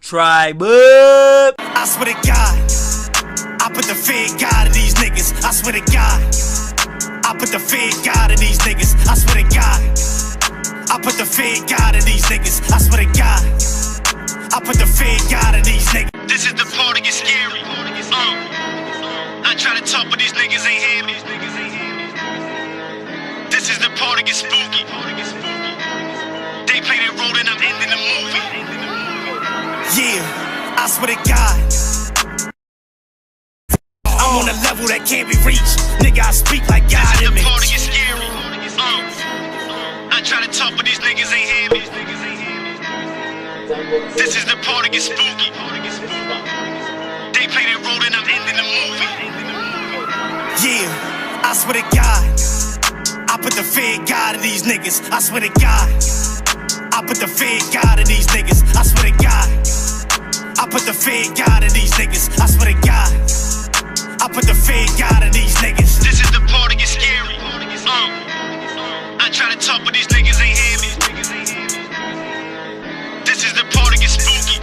Tribe up. I swear to God, I put the fear of God in these niggas. I swear to God, I put the fear of God in these niggas. I swear to God, I put the fear of God in these niggas. I swear to God, I put the fear of God in these niggas. This is the part that gets scary. I try to talk, but these niggas ain't hear me. This is the part that gets spooky. They play their role and I'm ending the movie. Yeah, I swear to God, I'm on a level that can't be reached. Nigga, I speak like God in me. This is the part that gets scary. I try to talk, but these niggas ain't hear me. This is the part that gets spooky. They play their role and I'm ending the movie. Yeah, I swear to God, I put the fear of God in these niggas. I swear to God, I put the fear of God in these niggas. I swear to God, I put the fear of God in these niggas. I swear to God, I put the fear of God in these niggas. This is the part that gets scary. I try to talk, but these niggas ain't hear me. This is the part that gets spooky.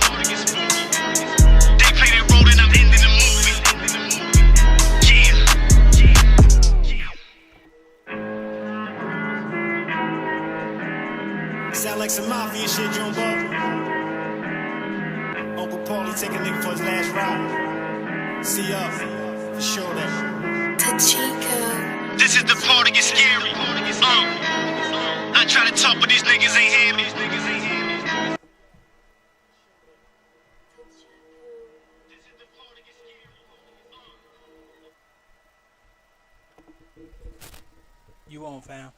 They play their role and I'm ending the movie. Yeah. Sound like some mafia shit, Jumbo. Uncle Paulie take a nigga for his last ride. See ya, for sure that. Chico. This is the part that gets scary. I try to talk, but these niggas ain't hear me. You on, fam?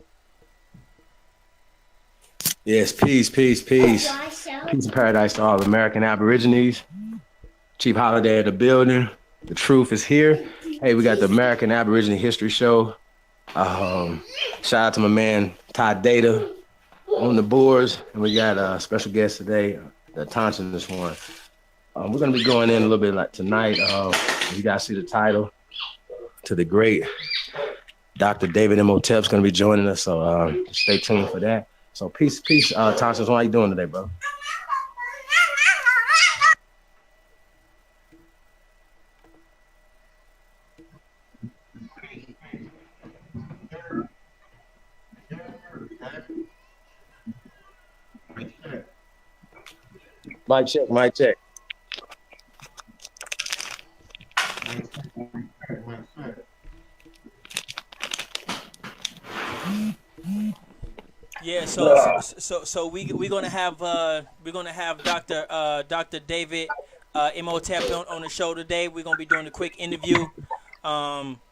Yes, peace. Peace and paradise to all American Aborigines. Chief Holiday at the building. The truth is here. Hey, we got the American Aborigine History Show. Shout out to my man Todd Data on the boards. And we got a special guest today, the Autochthonous one. We're going to be going in a little bit like tonight. You guys see the title, to the great Dr. David Imhotep's going to be joining us. So stay tuned for that. So peace, Autochthonous. How you doing today, bro? Mic check. Yeah, so we're gonna have Dr. David Imhotep on the show today. We're gonna be doing a quick interview,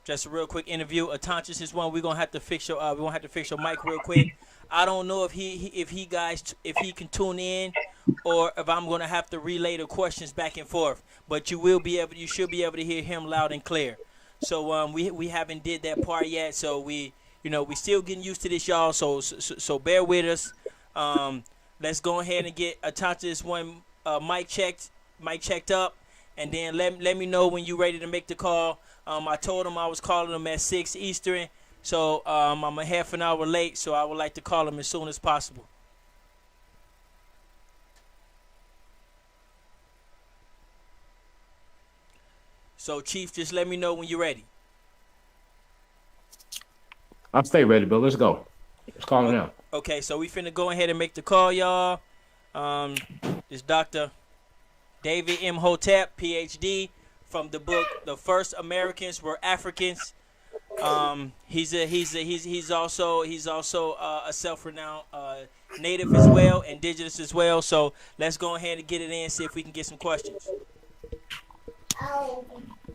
just a real quick interview. Autochthonous is one. We're gonna have to fix your mic real quick. I don't know if he can tune in, or if I'm gonna have to relay the questions back and forth. But you should be able to hear him loud and clear. So we haven't did that part yet. So we still getting used to this, y'all. So bear with us. Let's go ahead and get Autochthonous one mic checked up, and then let me know when you're ready to make the call. I told him I was calling him at 6 Eastern. So I'm a half an hour late, so I would like to call him as soon as possible. So, Chief, just let me know when you're ready. I'll stay ready, but let's go. Let's call it now. Okay, so we finna go ahead and make the call, y'all. It's Dr. David Imhotep, PhD, from the book "The First Americans Were Africans." He's also a self-renowned native as well, indigenous as well. So let's go ahead and get it in, see if we can get some questions.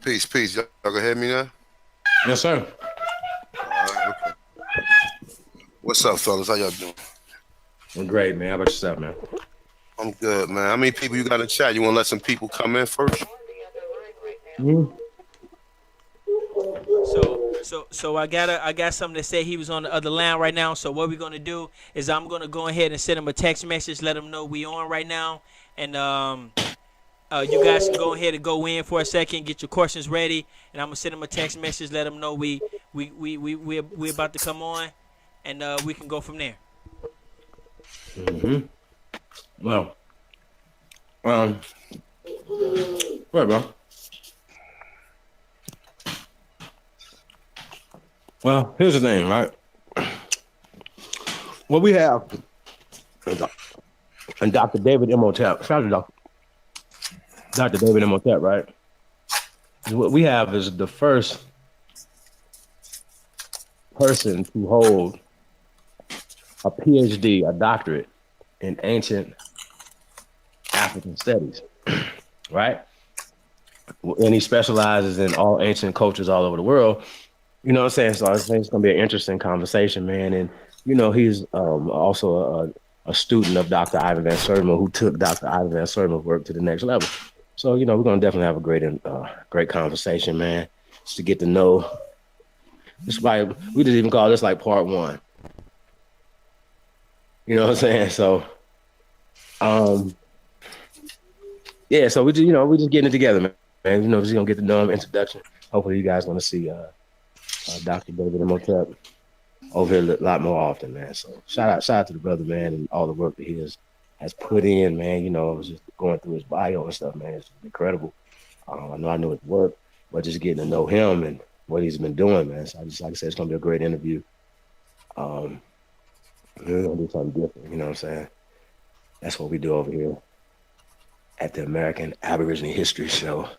Peace. Y'all can hear me now? Yes, sir. Okay. What's up, fellas? How y'all doing? I'm great, man. How about yourself, man? I'm good, man. How many people you got in the chat? You want to let some people come in first? Mm-hmm. So I got something to say. He was on the other line right now. So what we're gonna do is I'm gonna go ahead and send him a text message, let him know we on right now, and you guys can go ahead and go in for a second, get your questions ready, and I'm gonna send him a text message, let him know we about to come on, and we can go from there. Mm-hmm. Well, Um, what, bro? Well, here's the thing, right? What we have, and Dr. David Imhotep, shout out to Dr. David Imhotep, right? What we have is the first person to hold a PhD, a doctorate in ancient African studies, right? And he specializes in all ancient cultures all over the world. You know what I'm saying? So I think it's going to be an interesting conversation, man. And, he's also a student of Dr. Ivan Van Sertima, who took Dr. Ivan Van Sertima's work to the next level. So, we're going to definitely have a great conversation, man, just to get to know. This why we just even call this like part one. You know what I'm saying? So, yeah, so we just getting it together, man. Just going to get the dumb introduction. Hopefully you guys want to see Dr. David Imhotep over here a lot more often, man. So shout out to the brother, man, and all the work that he has put in, man. I was just going through his bio and stuff, man. It's incredible. I knew his work, but just getting to know him and what he's been doing, man. So like I said, it's gonna be a great interview. We're gonna do something different, you know what I'm saying? That's what we do over here at the American Aborigine History Show.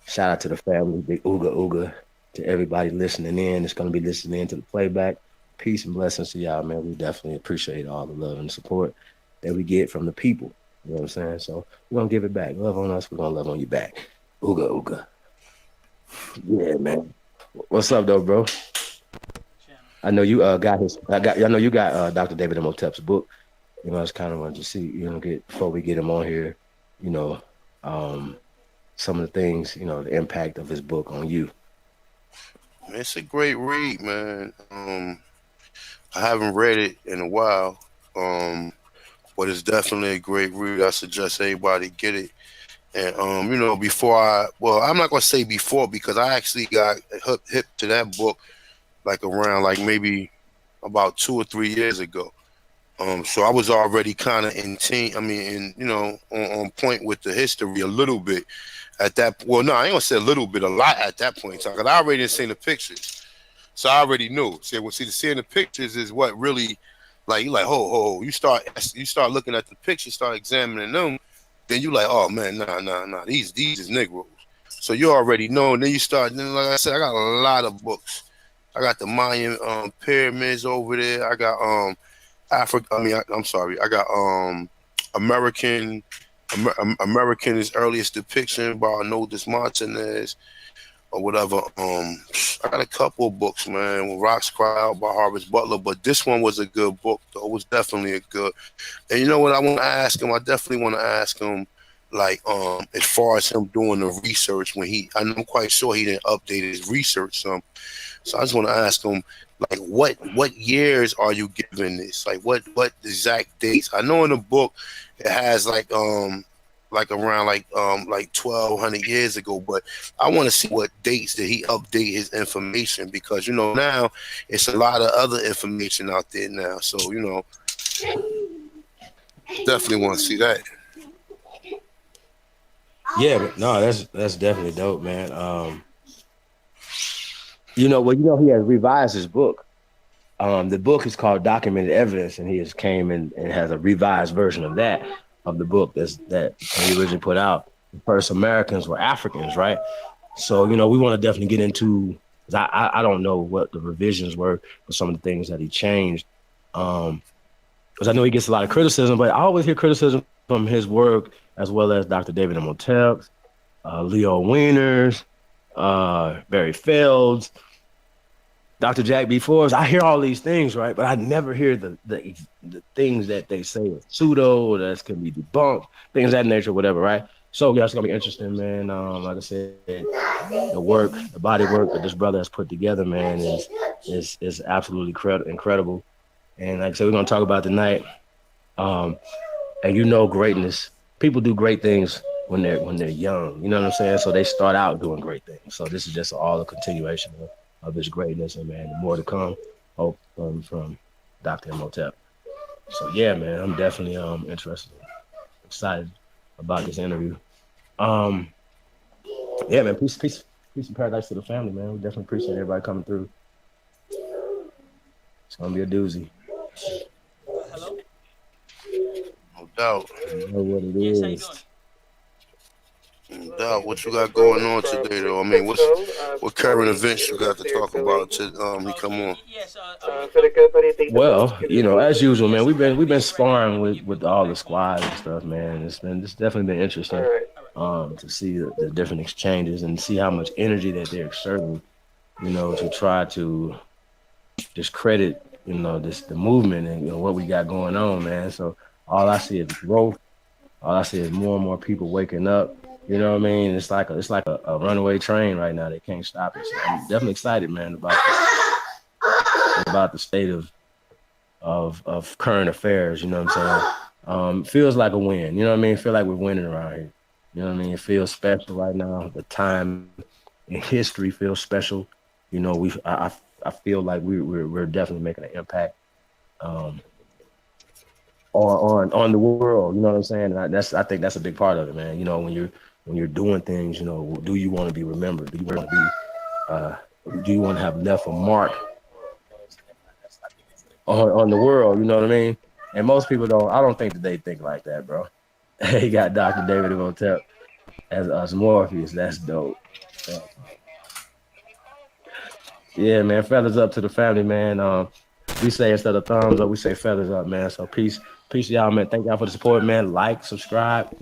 Shout out to the family, Big Ooga Ooga, to everybody listening in. It's gonna be listening in to the playback. Peace and blessings to y'all, man. We definitely appreciate all the love and support that we get from the people. You know what I'm saying? So we're gonna give it back. Love on us, we're gonna love on you back. Ooga ooga. Yeah, man. What's up though, bro? I know you I know you got Dr. David Imhotep's book. I just kind of wanted to see, before we get him on here, you know, some of the things, the impact of his book on you. It's a great read, man. I haven't read it in a while, but it's definitely a great read. I suggest everybody get it. And I'm not gonna say before because I actually got hip to that book like around like maybe about 2 or 3 years ago. So I was already kind of on point with the history a little bit at that. Well, no, I ain't gonna say a little bit, a lot at that point in time. Cause I already seen the pictures. So I already knew. Seeing the pictures is what really, like, you like, ho. You start looking at the pictures, start examining them. Then you like, oh man, nah. These is Negroes. So you already know. And then you start. Then, like I said, I got a lot of books. I got the Mayan pyramids over there. I got Africa. I'm sorry. I got American's earliest depiction by Arnoldas Martinez. Or whatever. I got a couple of books, man. When Rocks Cry Out by Harvest Butler, but this one was a good book, though. It was definitely a good. And you know what I want to ask him? I definitely want to ask him, like, as far as him doing the research I'm quite sure he didn't update his research some. So I just want to ask him, like, what years are you giving this? Like, what exact dates? I know in the book it has like around like 1,200 years ago, but I want to see what dates did he update his information, because now it's a lot of other information out there now, so definitely want to see that. Yeah, but no, that's definitely dope, man. He has revised his book. The book is called Documented Evidence, and he has came and has a revised version of the book that he originally put out. The first Americans were Africans, right? So, we want to definitely get into, because I don't know what the revisions were for some of the things that he changed. Because I know he gets a lot of criticism, but I always hear criticism from his work, as well as Dr. David Imhotep, Leo Wiener's, Barry Feld's, Dr. Jack B. Forbes. I hear all these things, right? But I never hear the things that they say are pseudo, that can be debunked, things of that nature, whatever, right? So yeah, it's gonna be interesting, man. Like I said, the body work that this brother has put together, man, is absolutely incredible. And like I said, we're gonna talk about tonight. And greatness. People do great things when they're young. You know what I'm saying? So they start out doing great things. So this is just all a continuation of his greatness, and man, more to come. Hope from Dr. Imhotep. So yeah, man, I'm definitely interested, excited about this interview. Um, yeah, man, peace and paradise to the family, man. We definitely appreciate everybody coming through. It's gonna be a doozy. Hello. No doubt. You know what it Yes, how you doing? is. No doubt. What you got going on today, though? I mean, what current events you got to talk about? He come Okay. on. Yes. Well, as usual, man, we've been sparring with all the squads and stuff, man. It's definitely been interesting to see the different exchanges and see how much energy that they're exerting, to try to discredit, the movement and what we got going on, man. So all I see is growth. All I see is more and more people waking up. You know what I mean? It's like a runaway train right now. They can't stop it. So I'm definitely excited, man, about the state of current affairs. You know what I'm saying? Feels like a win. You know what I mean? Feel like we're winning around here. You know what I mean? It feels special right now. The time in history feels special. I feel like we're definitely making an impact um, on the world. You know what I'm saying? And I think that's a big part of it, man. When you're doing things, do you want to be remembered? Do you want to have left a mark on the world? You know what I mean? And most people don't. I don't think that they think like that, bro. He got Dr. David Imhotep as Morpheus. That's dope. Yeah, man. Feathers up to the family, man. We say instead of thumbs up, we say feathers up, man. So peace to y'all, man. Thank y'all for the support, man. Like, subscribe,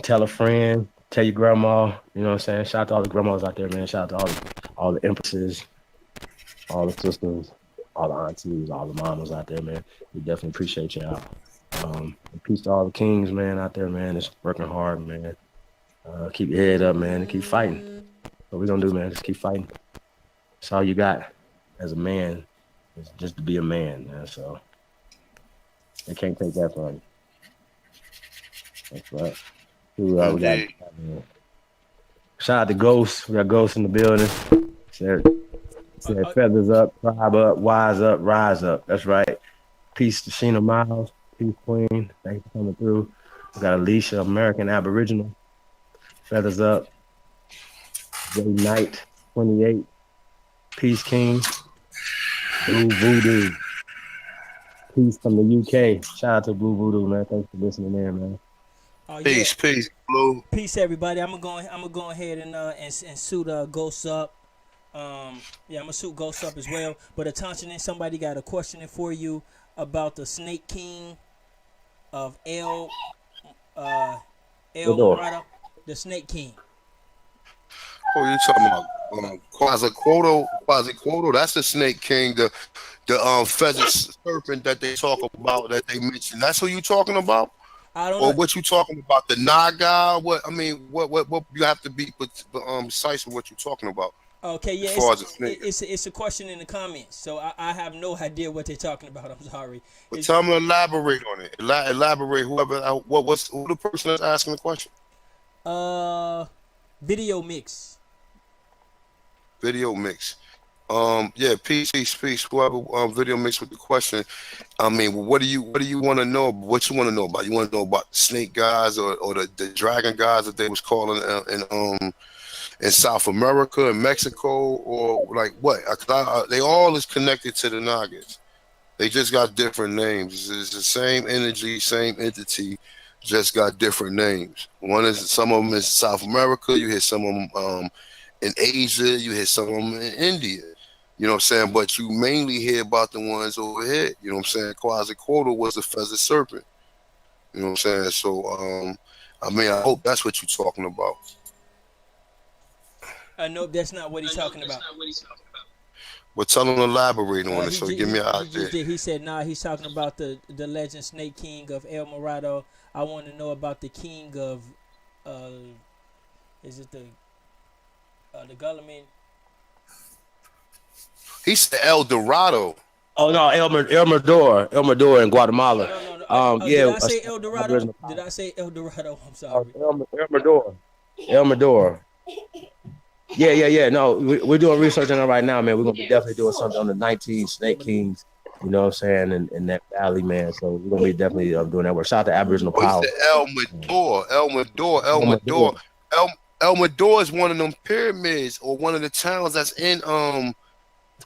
tell a friend, tell your grandma. You know what I'm saying? Shout out to all the grandmas out there, man. Shout out to all the empresses, all the sisters, all the aunties, all the mamas out there, man. We definitely appreciate y'all. And peace to all the kings, man, out there, man. It's working hard, man. Keep your head up, man, and keep fighting. What we gonna do, man? Just keep fighting. That's all you got as a man, is just to be a man, man. So they can't take that from you. That's right. We got Indeed. shout out to Ghost. We got Ghost in the building. Said feathers up, tribe up, wise up, rise up. That's right. Peace to Sheena Miles. Peace, Queen. Thanks for coming through. We got Alicia, American Aboriginal. Feathers up. Jay Knight, 28. Peace King. Blue Voodoo. Peace from the UK. Shout out to Blue Voodoo, man. Thanks for listening in, man. Yeah. Peace, Blue. Peace, everybody. I'm gonna go ahead and suit Ghost up. Yeah, I'm gonna suit Ghost up as well. But attention, somebody got a question for you about the Snake King of El Morado, the Snake King. Who are you talking about? Quasiquoto. That's the Snake King. The pheasant serpent that they talk about, that they mentioned. That's who you talking about? I don't Or know. what you talking about? The Naga? What you have to be precise with what you're talking about. Okay, yeah, As far as the snake. it's a question in the comments, so I have no idea what they're talking about. I'm sorry. But tell me, elaborate on it. Elaborate. Who the person that's asking the question? Video mix. Video mix. Yeah, peace. Whoever video mix with the question. I mean, what do you want to know? What you want to know about? You want to know about the snake guys or the dragon guys that they was calling in South America and Mexico, or like what? They all is connected to the Nagas. They just got different names. It's the same energy, same entity, just got different names. Some of them is South America. You hear some of them in Asia. You hear some of them in India. You know what I'm saying? But you mainly hear about the ones over here. You know what I'm saying? Quasiquoto was the feathered serpent. You know what I'm saying? So, I mean, I hope that's what you're talking about. Nope, that's not what he's talking about. But tell him to elaborate on it. So give me an idea. He said, nah, he's talking about the legend Snake King of El Morado. I want to know about the king of, is it the Gulliman? He said El Dorado. Oh no, El Mador in Guatemala. No. Did I say El Dorado? Did I say El Dorado? I'm sorry. El Mador. Yeah. No, we're doing research on it right now, man. We're gonna be definitely doing something on the 19 Snake Kings You know what I'm saying? In that valley, man. So we're gonna be definitely doing that work. Shout out to Aboriginal Oh, you Power. said El Mador, El Mador, El Oh my Mador. God. El Mador is one of them pyramids or one of the towns that's in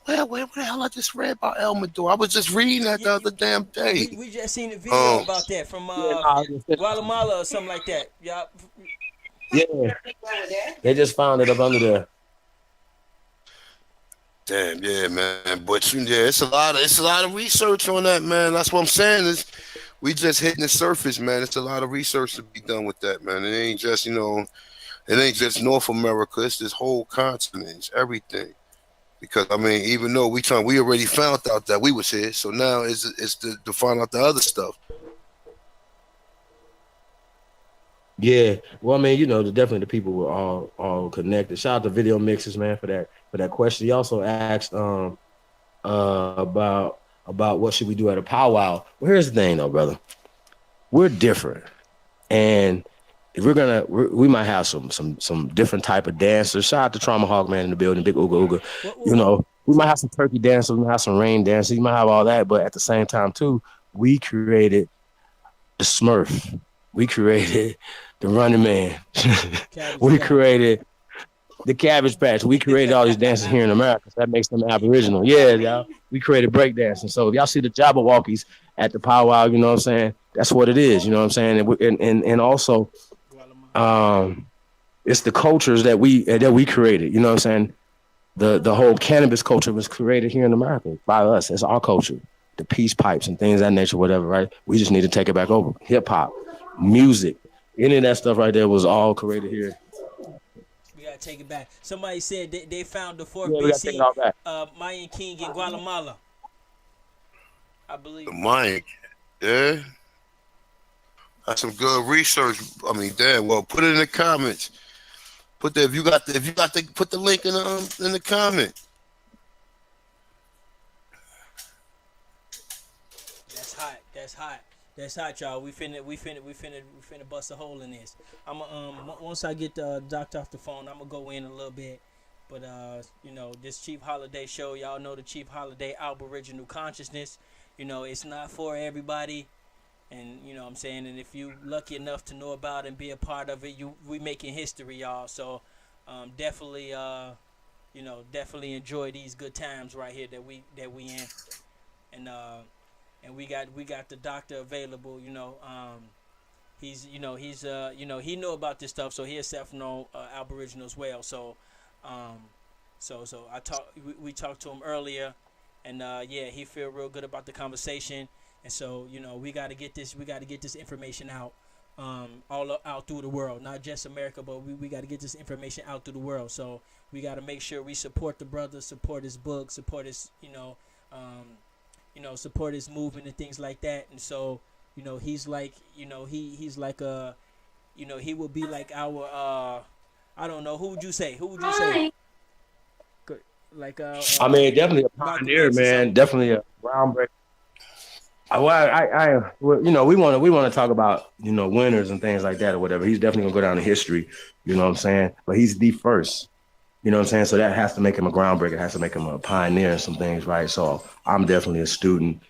where the hell I just read about El Mador? I was just reading that Yeah, the other damn day. we just seen a video Um, about that from Yeah, nah, I just said- Guatemala or something like that. Yeah, yeah. They just found it up under there. damn, yeah, man. But yeah, it's a lot of research on that, man. That's what I'm saying is we just hitting the surface, man. It's a lot of research to be done with that, man. It ain't just it ain't just North America. It's this whole continent. It's everything. Because I mean, even though we already found out that we was here, so now it's to find out the other stuff. Yeah. Well, I mean, definitely the people were all connected. Shout out to Video Mixers, man, for that question. He also asked about what should we do at a powwow. Well, here's the thing though, brother. We're different. And if we might have some different type of dancers. Shout out to Trauma Hawk man in the building, big Ooga Ooga. We might have some turkey dancers, we might have some rain dancers, you might have all that, but at the same time too, we created the Smurf, we created the Running Man, we created the Cabbage Patch. We created all these dances here in America. So that makes them Aboriginal. Yeah, y'all. We created breakdancing. So if y'all see the Jabberwockies at the powwow, you know what I'm saying? That's what it is. You know what I'm saying? And also, it's the cultures that we created. You know what I'm saying? The whole cannabis culture was created here in America by us. It's our culture. The peace pipes and things of that nature, whatever, right? We just need to take it back over. Hip hop, music, any of that stuff right there was all created here. we gotta take it back. Somebody said they found the fourth Yeah, we gotta take it BC all back. Mayan king in Guatemala, I believe. Mike, yeah, that's some good research. I mean, damn. Well, put it in the comments. Put the put the link in the comment. That's hot. That's hot. That's hot, y'all. We finna bust a hole in this. Once I get the doctor off the phone, I'm gonna go in a little bit. But this Chief Holiday show, y'all know the Chief Holiday Aboriginal Consciousness. It's not for everybody, and what I'm saying. And if you lucky enough to know about it and be a part of it, we making history, y'all. So definitely definitely enjoy these good times right here that we in, and we got the doctor available. He know about this stuff, so he himself know Aboriginal as well. So we talked to him earlier, and yeah, he feel real good about the conversation, and so we got to get this information out, all out through the world, not just America, but we got to get this information out through the world. So we got to make sure we support the brother, support his book, support his support his movement and things like that. And so he's like he's like he will be like our I don't know, who would you say like I mean, definitely a Malcolm pioneer, X or man. something. Definitely a groundbreaker. We want to talk about winners and things like that or whatever. He's definitely gonna go down in history. You know what I'm saying? But he's the first. You know what I'm saying? So that has to make him a groundbreaker. Has to make him a pioneer in some things, right? So I'm definitely a student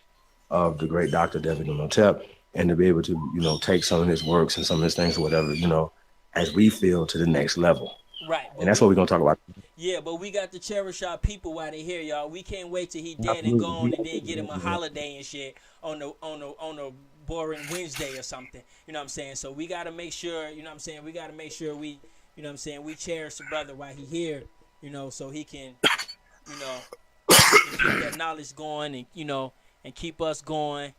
of the great Dr. David Imhotep, and to be able to take some of his works and some of his things or whatever, as we feel to the next level. Right, And that's what we're gonna talk about. yeah, but we got to cherish our people while they here, y'all. We can't wait till he dead and Absolutely. gone, and then get him a holiday and shit on a boring Wednesday or something. You know what I'm saying? So we gotta make sure, we gotta make sure we, we cherish the brother while he here, so he can, keep that knowledge going, and keep us going,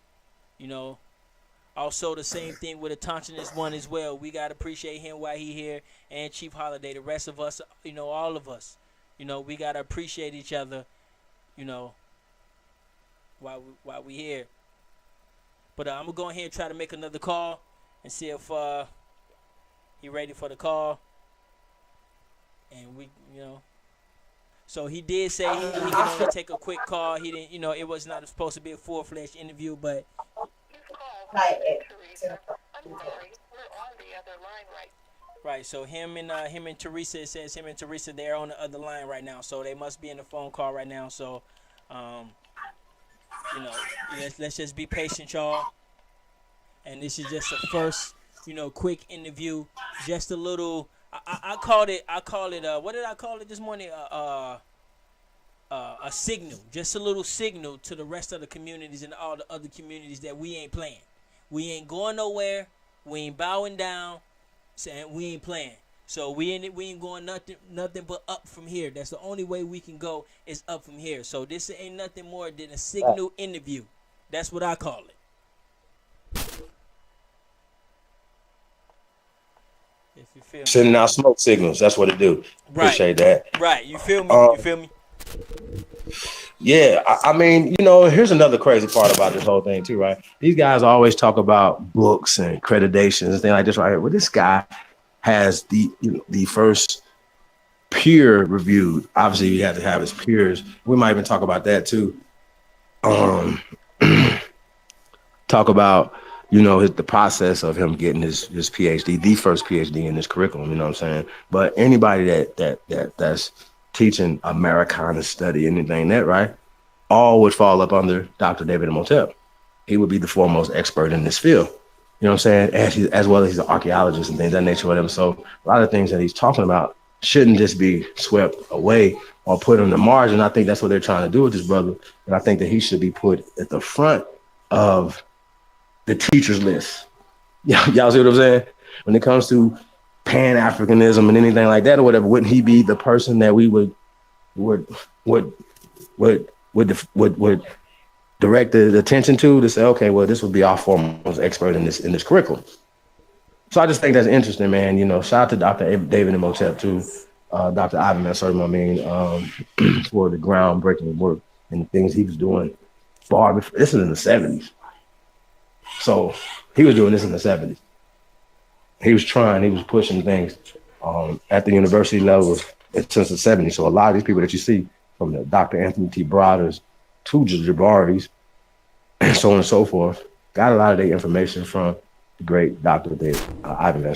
Also, the same thing with the Autochthonous one as well. We gotta appreciate him while he here, and Chief Holiday. The rest of us, all of us, we gotta appreciate each other, while we here. But I'm gonna go ahead and try to make another call and see if he ready for the call. And so he did say he can only take a quick call. He didn't, it was not supposed to be a full-fledged interview, but. Right, so him and Teresa, it says him and Teresa, they're on the other line right now, so they must be in the phone call right now. So You know, let's just be patient, y'all. And this is just a first, quick interview. Just a little. I called it. What did I call it this morning? A signal. Just a little signal to the rest of the communities and all the other communities that we ain't playing. We ain't going nowhere. We ain't bowing down. Saying we ain't playing. So we ain't going nothing but up from here. That's the only way we can go is up from here. So this ain't nothing more than a signal interview. That's what I call it. If you feel me. Sending out smoke signals. That's what it do. Right. Appreciate that. Right. You feel me? You feel me? Yeah, I mean, here's another crazy part about this whole thing too, right? These guys always talk about books and accreditations and things like this right here. Well, this guy has the first peer reviewed. Obviously, you have to have his peers. We might even talk about that too. Talk about the process of him getting his PhD, the first PhD in this curriculum. You know what I'm saying? But anybody that's teaching Americana study, anything that right, all would fall up under Dr. David Imhotep. He would be the foremost expert in this field. You know what I'm saying? As well as he's an archaeologist and things of that nature with him. So a lot of things that he's talking about shouldn't just be swept away or put on the margin. I think that's what they're trying to do with this brother. And I think that he should be put at the front of the teacher's list. Y'all see what I'm saying? When it comes to Pan-Africanism and anything like that or whatever, wouldn't he be the person that we would direct the attention to say, okay, well, this would be our foremost expert in this curriculum. So I just think that's interesting, man. Shout out to Dr. David Imhotep too, Dr. Ivan Mansurma, for the groundbreaking work and the things he was doing far before. This is in the 70s. So he was doing this in the 70s. He was pushing things at the university level since the 70s. So a lot of these people that you see, from the Dr. Anthony T. Broaders to Jabaris and so on and so forth, got a lot of their information from the great Dr. Ivan Van